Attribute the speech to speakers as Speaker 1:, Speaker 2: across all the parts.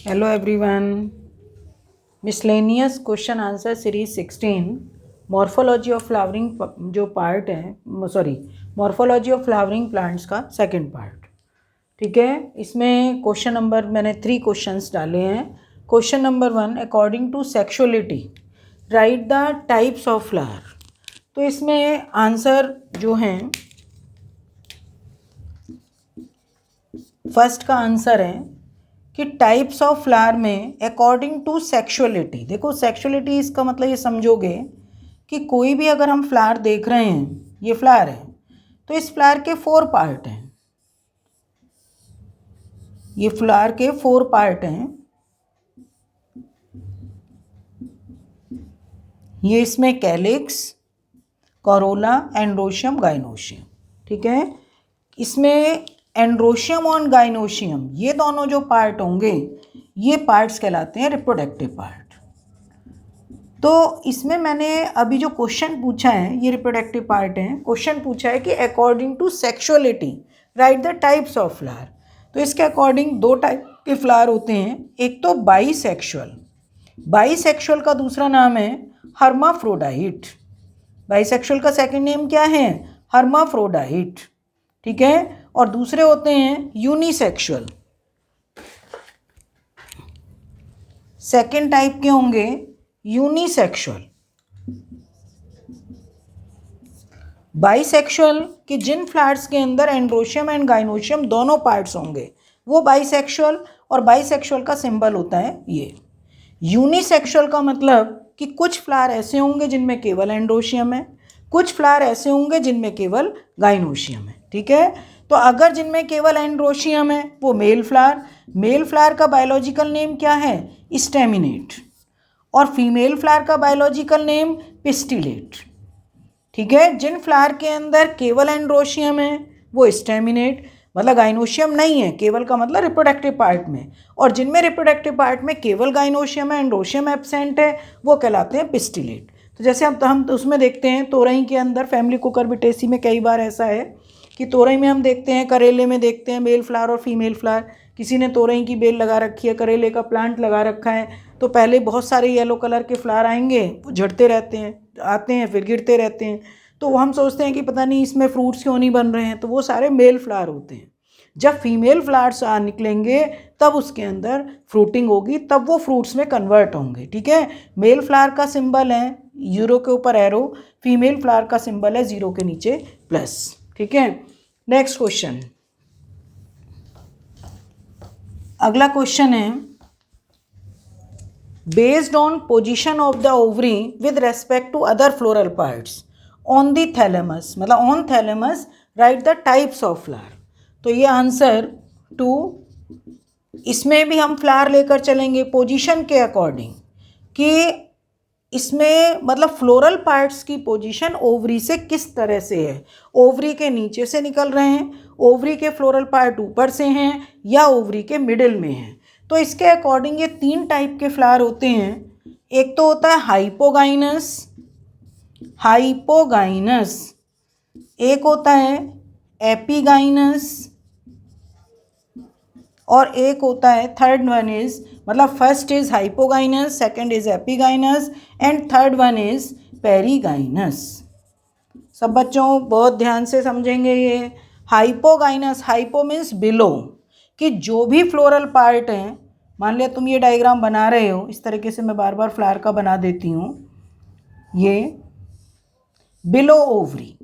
Speaker 1: Hello everyone. Miscellaneous question answer series 16 morphology of flowering जो part है, morphology of flowering plants का second part. ठीक है, इसमें क्वेश्चन नंबर मैंने 3 क्वेश्चंस डाले हैं। Question number 1, according to sexuality right the types of flower. तो इसमें आंसर जो हैं, फर्स्ट का आंसर है कि टाइप्स ऑफ फ्लावर में अकॉर्डिंग टू सेक्सुअलिटी। देखो, सेक्सुअलिटी इसका मतलब ये समझोगे कि कोई भी अगर हम फ्लावर देख रहे हैं, ये फ्लावर है, तो इस फ्लावर के 4 पार्ट हैं। ये फ्लावर के 4 पार्ट हैं। ये इसमें कैलिक्स, कोरोला, एंड्रोशियम, गाइनोशियम। ठीक है, इसमें एंड्रोशियम और गाइनोशियम ये दोनों जो पार्ट होंगे, ये पार्ट्स कहलाते हैं रिप्रोडक्टिव पार्ट। तो इसमें मैंने अभी जो क्वेश्चन पूछा है, ये रिप्रोडक्टिव पार्ट है। क्वेश्चन पूछा है कि according to sexuality right the types of flower. तो इसके अकॉर्डिंग 2 टाइप के फ्लावर होते हैं। एक तो बाईसेक्सुअल, बाईसेक्सुअल का दूसरा नाम है हर्माफ्रोडाइट। बाईसेक्सुअल का सेकंड नेम क्या है? हर्माफ्रोडाइट। ठीक है, और दूसरे होते हैं यूनिसेक्सुअल। सेकंड टाइप के होंगे यूनिसेक्सुअल। बाईसेक्सुअल के जिन फ्लावर्स के अंदर एंड्रोशियम एंड गाइनोशियम दोनों पार्ट्स होंगे वो बाईसेक्सुअल, और बाईसेक्सुअल का सिंबल होता है ये। यूनिसेक्सुअल का मतलब कि कुछ फ्लावर ऐसे होंगे जिनमें केवल एंड्रोशियम है, कुछ फ्लावर ऐसे होंगे जिनमें केवल गाइनोशियम है। ठीक है, तो अगर जिनमें केवल एंड्रोशियम है वो मेल फ्लावर। मेल फ्लावर का बायोलॉजिकल नेम क्या है? स्टेमिनेट। और फीमेल फ्लावर का बायोलॉजिकल नेम पिस्टिलेट। ठीक है, जिन फ्लावर के अंदर केवल एंड्रोशियम है वो स्टेमिनेट, मतलब गाइनोशियम नहीं है, केवल का मतलब रिप्रोडक्टिव पार्ट में। और जिनमें रिप्रोडक्टिव पार्ट में केवल गाइनोशियम है, एंड्रोशियम एब्सेंट है, वो कहलाते हैं पिस्टिलेट। तो जैसे अब हम उसमें देखते हैं तोरई के अंदर, फैमिली कुकुरबिटेसी में कई बार ऐसा है कि तोरई में हम देखते हैं, करेले में देखते हैं मेल फ्लावर और फीमेल फ्लावर। किसी ने तोरई की बेल लगा रखी है, करेले का प्लांट लगा रखा है, तो पहले बहुत सारे येलो कलर के फ्लावर आएंगे, वो झड़ते रहते हैं, आते हैं फिर गिरते रहते हैं। तो वो हम सोचते हैं कि पता नहीं इसमें फ्रूट्स क्यों नहीं बन रहे हैं, तो वो सारे मेल फ्लावर होते हैं। जब फीमेल फ्लावर्स निकलेंगे तब उसके अंदर फ्रूटिंग होगी, तब वो फ्रूट्स में कन्वर्ट होंगे। ठीक है, मेल फ्लावर का सिंबल है जीरो के ऊपर एरो, फीमेल फ्लावर का सिंबल है जीरो के नीचे प्लस। ठीक है, नेक्स्ट क्वेश्चन। अगला क्वेश्चन है, based on position of the ovary with respect to other floral parts on the thalamus, मतलब on thalamus write the types of flower. तो ये आंसर 2। इसमें भी हम फ्लावर लेकर चलेंगे पोजीशन के अकॉर्डिंग, कि इसमें मतलब फ्लोरल पार्ट्स की पोजीशन ओवरी से किस तरह से है। ओवरी के नीचे से निकल रहे हैं, ओवरी के फ्लोरल पार्ट ऊपर से हैं, या ओवरी के मिडिल में हैं। तो इसके अकॉर्डिंग ये 3 टाइप के फ्लावर होते हैं। एक तो होता है हाइपोगाइनस, हाइपोगाइनस। एक होता है एपिगाइनस, और एक होता है थर्ड वन इज, मतलब first is hypogynous, second is epigynous, and third one is perigynous. सब बच्चों बहुत ध्यान से समझेंगे ये। हाइपोगाइनस, हाइपो मीन्स बिलो, कि जो भी फ्लोरल पार्ट हैं, मान लिया तुम ये डायग्राम बना रहे हो, इस तरीके से मैं बार बार फ्लावर का बना देती हूँ, ये बिलो ओवरी,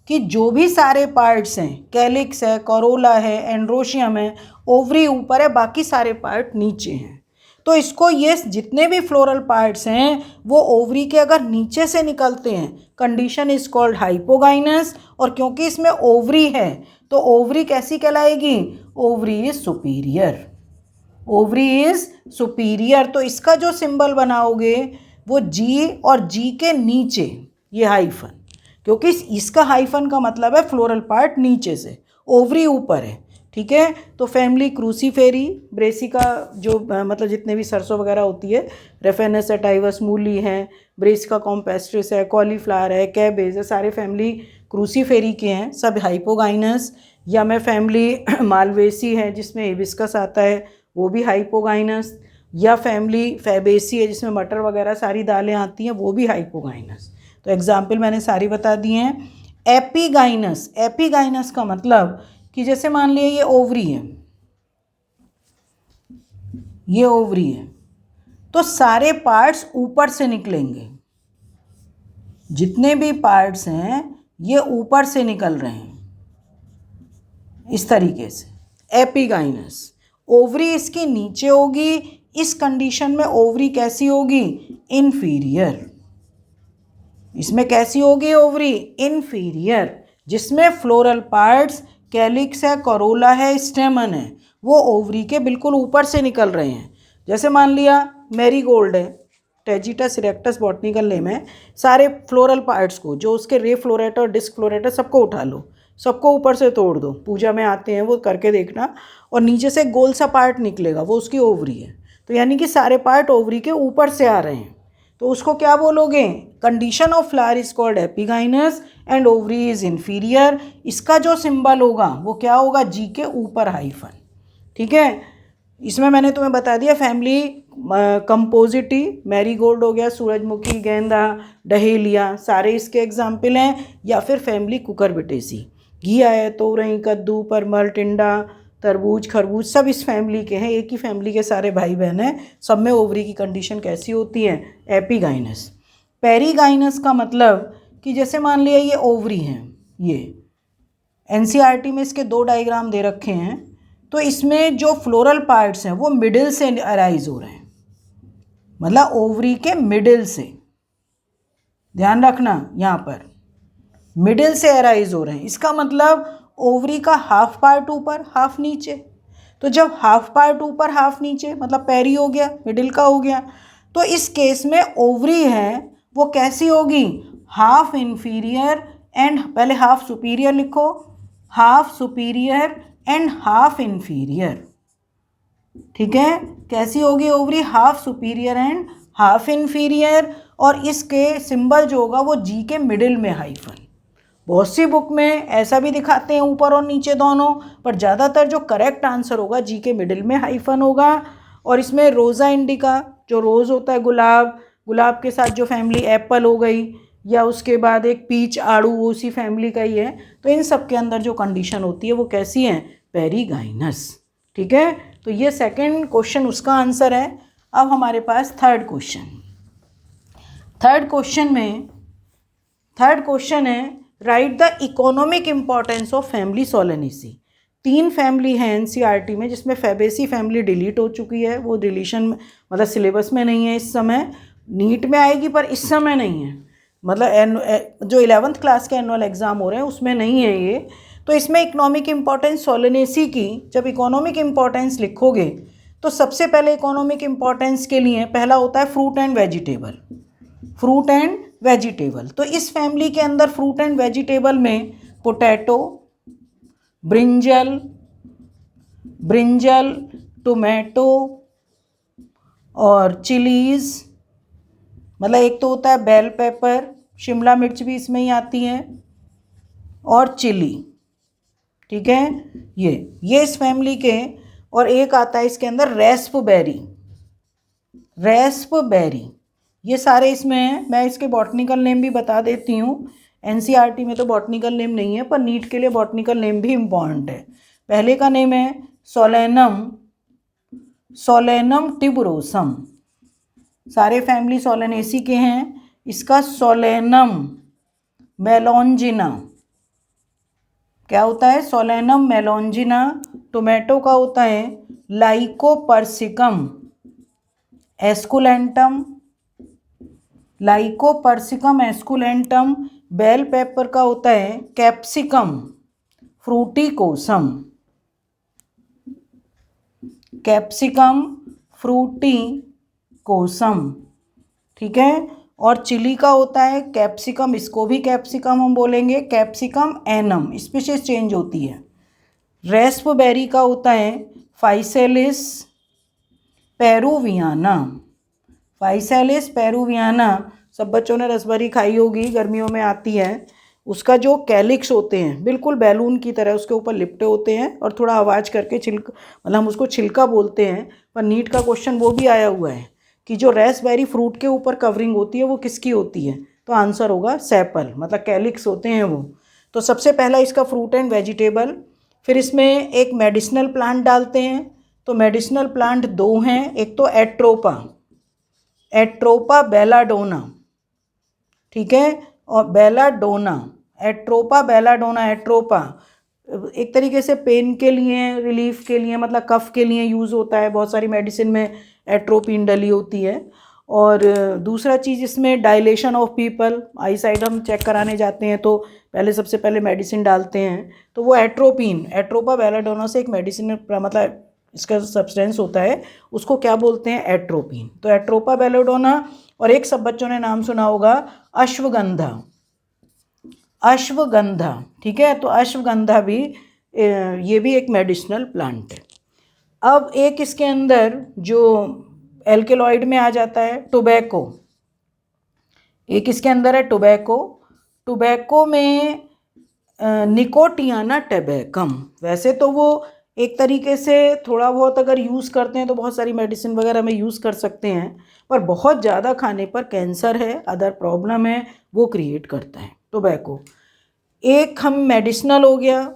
Speaker 1: कि जो भी सारे पार्ट्स हैं, कैलिक्स है, कोरोला है, एंड्रोशियम है, ओवरी ऊपर है, बाकी सारे पार्ट नीचे हैं। तो इसको ये जितने भी फ्लोरल पार्ट्स हैं वो ओवरी के अगर नीचे से निकलते हैं, कंडीशन इज कॉल्ड हाइपोगाइनस। और क्योंकि इसमें ओवरी है तो ओवरी कैसी कहलाएगी? Ovary is superior, ovary is superior. तो इसका जो सिंबल बनाओगे वो जी, और जी के नीचे ये हाइफन, क्योंकि इसका हाइफन का मतलब है फ्लोरल पार्ट नीचे से, ओवरी ऊपर है। ठीक है, तो फैमिली क्रूसीफेरी, ब्रेसिका जो मतलब जितने भी सरसों वगैरह होती है, रेफेनस एटाइवस, मूली है, ब्रेसिका कॉम्पेस्ट्रिस है, कॉलीफ्लावर है, कैबेज है, सारे फैमिली क्रूसीफेरी के हैं, सब हाइपोगाइनस। या मैं फैमिली मालवेसी है जिसमें हिबिस्कस आता है, वो भी हाइपोगाइनस, या फैमिली फैबेसी है जिसमें मटर वगैरह सारी दालें आती हैं, वो भी हाइपोगाइनस। तो एग्जाम्पल मैंने सारी बता दी हैं। एपिगाइनस, एपिगाइनस का मतलब कि जैसे मान लिया ये ओवरी है, ये ओवरी है, तो सारे पार्ट्स ऊपर से निकलेंगे, जितने भी पार्ट्स हैं ये ऊपर से निकल रहे हैं इस तरीके से, एपिगाइनस। ओवरी इसकी नीचे होगी, इस कंडीशन में ओवरी कैसी होगी, इन्फीरियर। इसमें कैसी होगी ओवरी, इन्फीरियर, जिसमें फ्लोरल पार्ट्स, कैलिक्स है, करोला है, स्टेमन है, वो ओवरी के बिल्कुल ऊपर से निकल रहे हैं। जैसे मान लिया मैरीगोल्ड है, टेजिटस इरेक्टस बॉटनिकल नेम है, सारे फ्लोरल पार्ट्स को, जो उसके रे फ्लोरेटा और डिस्क फ्लोरेटा, सबको उठा लो, सबको ऊपर से तोड़ दो, पूजा में आते हैं वो करके देखना, और नीचे से गोल सा पार्ट निकलेगा, वो उसकी ओवरी है। तो यानी कि सारे पार्ट ओवरी के ऊपर से आ रहे हैं, तो उसको क्या बोलोगे, condition of flower is called epigynous and ovary is inferior. इसका जो सिंबल होगा वो क्या होगा, जी के ऊपर हाइफन। ठीक है, इसमें मैंने तुम्हें बता दिया फैमिली कंपोजिटी, मैरीगोल्ड हो गया, सूरजमुखी, गेंदा, डहेलिया, सारे इसके एग्जाम्पल हैं। या फिर फैमिली कुकुरबिटेसी, घिया है, तोरई, कद्दू, परमल, टिंडा, तरबूज, खरबूज, सब इस फैमिली के हैं, एक ही फैमिली के सारे भाई बहन हैं। सब में ओवरी की कंडीशन कैसी होती है, एपिगाइनस। पेरीगाइनस का मतलब कि जैसे मान लिया ये ओवरी हैं, ये एनसीईआरटी में इसके 2 डायग्राम दे रखे हैं, तो इसमें जो फ्लोरल पार्ट्स हैं वो मिडिल से अराइज हो रहे हैं, मतलब ओवरी के मिडिल से, ध्यान रखना यहाँ पर मिडिल से अराइज हो रहे हैं। इसका मतलब ओवरी का हाफ पार्ट ऊपर हाफ नीचे, तो जब हाफ पार्ट ऊपर हाफ नीचे मतलब पेरी हो गया, मिडिल का हो गया, तो इस केस में ओवरी है वो कैसी होगी, हाफ इन्फीरियर एंड, पहले हाफ सुपीरियर लिखो, half superior and half inferior. ठीक है, कैसी होगी ovary, half superior and half inferior, और इसके सिंबल जो होगा वो जी के मिडिल में हाइफन। बहुत सी बुक में ऐसा भी दिखाते हैं ऊपर और नीचे दोनों, पर ज़्यादातर जो करेक्ट आंसर होगा जी के मिडिल में हाइफन होगा। और इसमें रोज़ा इंडिका, जो रोज़ होता है गुलाब, गुलाब के साथ जो फैमिली एप्पल हो गई, या उसके बाद एक पीच आड़ू, वो उसी फैमिली का ही है। तो इन सब के अंदर जो कंडीशन होती है वो कैसी है, पेरीगाइनस। ठीक है, तो ये सेकंड क्वेश्चन उसका आंसर है। अब हमारे पास थर्ड क्वेश्चन। थर्ड क्वेश्चन है right the economic importance of family Solanaceae. 3 family हैं एनसीईआरटी में, जिसमें फैबेसी फैमिली डिलीट हो चुकी है, वो डिलीशन मतलब सिलेबस में नहीं है इस समय, नीट में आएगी पर इस समय नहीं है, मतलब जो 11th क्लास के एनुअल एग्ज़ाम हो रहे हैं उसमें नहीं है ये। तो इसमें इकोनॉमिक इम्पॉर्टेंस सोलेनेसी की, जब इकोनॉमिक इम्पॉर्टेंस लिखोगे तो सबसे पहले इकोनॉमिक इम्पॉर्टेंस के लिए पहला होता है fruit and vegetable, fruit and vegetable. तो इस फैमिली के अंदर फ्रूट एंड वेजिटेबल में पोटैटो, ब्रिंजल, टोमेटो और चिलीज़, मतलब एक तो होता है बेल पेपर, शिमला मिर्च भी इसमें ही आती है, और चिली। ठीक है, ये इस फैमिली के। और एक आता है इसके अंदर रेस्पबेरी, ये सारे इसमें हैं। मैं इसके बॉटनिकल नेम भी बता देती हूँ, एनसीईआरटी में तो बॉटनिकल नेम नहीं है, पर नीट के लिए बॉटनिकल नेम भी इम्पॉर्टेंट है। पहले का नेम है सोलेनम टिबरोसम, सारे फैमिली सोलेनेसी के हैं। इसका सोलेनम मेलोंजिना, क्या होता है, सोलेनम मेलोंजिना। टोमेटो का होता है लाइकोपर्सिकम एस्कुलेंटम। बेल पेपर का होता है कैप्सिकम फ्रूटिकोसम। ठीक है, और चिली का होता है कैप्सिकम, इसको भी कैप्सिकम हम बोलेंगे, कैप्सिकम एनम, स्पीशीज चेंज होती है। रेस्पबेरी का होता है फाइसेलिस पेरुवियाना। सब बच्चों ने रसबेरी खाई होगी, गर्मियों में आती है। उसका जो कैलिक्स होते हैं बिल्कुल बैलून की तरह उसके ऊपर लिपटे होते हैं और थोड़ा आवाज़ करके मतलब हम उसको छिलका बोलते हैं। पर नीट का क्वेश्चन वो भी आया हुआ है कि जो रेस्पबेरी फ्रूट के ऊपर कवरिंग होती है वो किसकी होती है, तो आंसर होगा सेपल, मतलब कैलिक्स होते हैं वो। तो सबसे पहला इसका फ्रूट एंड वेजिटेबल। फिर इसमें एक मेडिसिनल प्लांट डालते हैं, तो मेडिसिनल प्लांट दो हैं, एक तो एट्रोपा बेलाडोना, ठीक है, और बेलाडोना, एट्रोपा एक तरीके से पेन के लिए, रिलीफ के लिए, मतलब कफ के लिए यूज़ होता है, बहुत सारी मेडिसिन में एट्रोपिन डली होती है। और दूसरा चीज़ इसमें dilation of people, I side हम चेक कराने जाते हैं तो सबसे पहले मेडिसिन डालते हैं, तो वो एट्रोपा बेलाडोना से एक मेडिसिन, मतलब इसका सब्सटेंस होता है, उसको क्या बोलते हैं, एट्रोपिन। तो एट्रोपा बेलाडोना। और एक सब बच्चों ने नाम सुना होगा अश्वगंधा, ठीक है, तो अश्वगंधा भी ये भी एक मेडिसिनल प्लांट है। अब एक इसके अंदर जो एल्केलॉइड में आ जाता है टोबैको, एक इसके अंदर है टोबैको में निकोटियाना टैबेकम। वैसे तो वो एक तरीके से थोड़ा बहुत अगर यूज़ करते हैं तो बहुत सारी मेडिसिन वगैरह में यूज़ कर सकते हैं, पर बहुत ज़्यादा खाने पर कैंसर है, अदर प्रॉब्लम है, वो क्रिएट करता है टोबैको। एक हम मेडिसिनल हो गया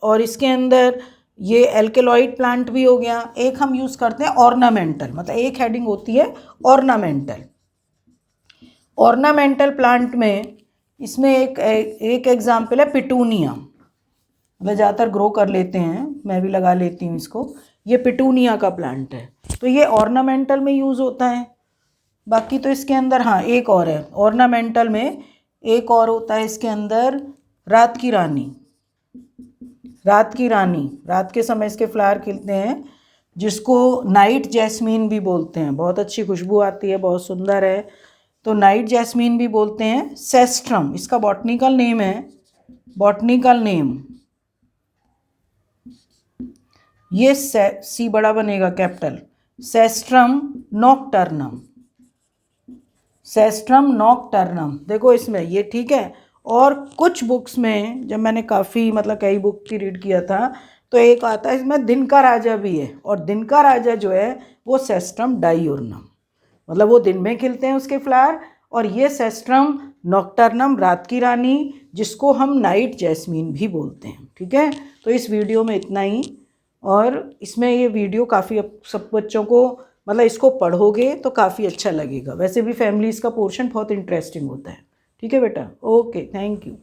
Speaker 1: और इसके अंदर ये एल्केलॉइड प्लांट भी हो गया। एक हम यूज़ करते हैं ऑर्नामेंटल, मतलब एक हेडिंग होती है ऑर्नामेंटल प्लांट में। इसमें एक एग्जाम्पल है पिटूनिया, मतलब ज़्यादातर ग्रो कर लेते हैं, मैं भी लगा लेती हूँ इसको। ये पिटूनिया का प्लांट है, तो ये ऑर्नामेंटल में यूज़ होता है। बाकी तो इसके अंदर हाँ एक और है ऑर्नामेंटल में, एक और होता है इसके अंदर रात की रानी, रात के समय इसके फ्लावर खिलते हैं, जिसको नाइट जैस्मीन भी बोलते हैं, बहुत अच्छी खुशबू आती है, बहुत सुंदर है, तो नाइट जैस्मीन भी बोलते हैं। सेस्ट्रम इसका बॉटनिकल नेम है, ये सी बड़ा बनेगा कैपिटल, सेस्ट्रम नॉक्टर्नम, देखो इसमें ये, ठीक है। और कुछ बुक्स में जब मैंने काफ़ी, मतलब कई बुक की रीड किया था, तो एक आता है इसमें दिन का राजा भी है, और दिन का राजा जो है वो सेस्ट्रम डाइओर्नम, मतलब वो दिन में खिलते हैं उसके फ्लावर। और ये सेस्ट्रम नॉक्टर्नम रात की रानी, जिसको हम नाइट जैस्मीन भी बोलते हैं, ठीक है। तो इस वीडियो में इतना ही, और इसमें ये वीडियो काफ़ी सब बच्चों को, मतलब इसको पढ़ोगे तो काफ़ी अच्छा लगेगा। वैसे भी फैमिलीज़ का पोर्शन बहुत इंटरेस्टिंग होता है, ठीक है बेटा, ओके, थैंक यू।